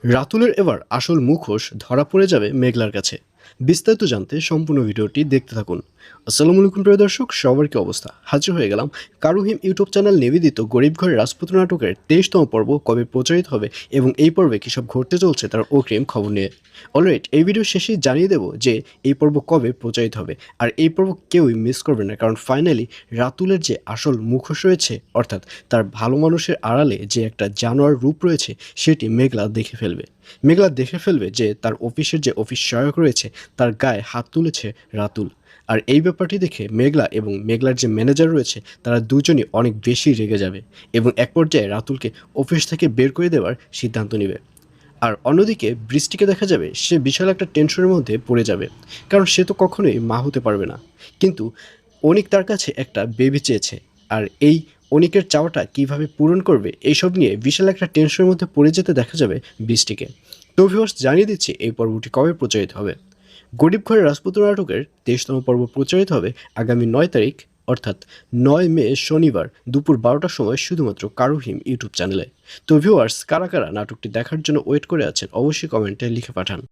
রাতুলের এবার আসল মুখোশ ধরা পড়ে যাবে মেঘলার কাছে। বিস্তারিত জানতে সম্পূর্ণ ভিডিওটি দেখতে থাকুন। আসসালামু আলাইকুম প্রিয় দর্শক, সবার কি অবস্থা? হাজির হয়ে গেলাম কারুহিম ইউটিউব চ্যানেল নিবেদিত গরিব ঘরের রাজপুত নাটকের 23তম পর্ব কবে প্রচারিত হবে এবং এই পর্বে কী সব ঘটতে চলছে তার অগ্রিম খবর নিয়ে। অলরাইট, এই ভিডিও শেষেই জানিয়ে দেবো যে এই পর্ব কবে প্রচারিত হবে, আর এই পর্ব কেউই মিস করবে না, কারণ ফাইনালি রাতুলের যে আসল মুখোশ রয়েছে, অর্থাৎ তার ভালো মানুষের আড়ালে যে একটা জানোয়ার রূপ রয়েছে, সেটি মেঘলা দেখে ফেলবে। মেঘলা দেখে ফেলবে যে তার অফিসের যে অফিস সহায়ক রয়েছে তার গায়ে হাত তুলেছে রাতুল। আর এই ব্যাপারটি দেখে মেঘলা এবং মেঘলার যে ম্যানেজার রয়েছে তারা দুজনই অনেক বেশি রেগে যাবে এবং এক পর্যায়ে রাতুলকে অফিস থেকে বের করে দেওয়ার সিদ্ধান্ত নেবে। আর অন্যদিকে বৃষ্টিকে দেখা যাবে সে বিশাল একটা টেনশনের মধ্যে পড়ে যাবে, কারণ সে তো কখনোই মা হতে পারবে না। কিন্তু অনিক তার কাছে একটা বেবি চেয়েছে, আর এই অনিকের চাওয়াটা কিভাবে পূরণ করবে এইসব নিয়ে বিশাল একটা টেনশনের মধ্যে পড়ে যেতে দেখা যাবে বৃষ্টিকে। তো ভিউয়ার্স, জানিয়ে দিচ্ছি এই পর্বটি কবে প্রচারিত হবে। গরিব ঘরের রাজপুত্র নাটকের 23তম পর্ব প্রচারিত হবে আগামী 9 তারিখ, অর্থাৎ 9 মে শনিবার দুপুর 12টার সময় শুধুমাত্র কারুহিম ইউটিউব চ্যানেলে। তো ভিউয়ার্স, কারা কারা নাটকটি দেখার জন্য ওয়েট করে আছেন অবশ্যই কমেন্টে লিখে পাঠান।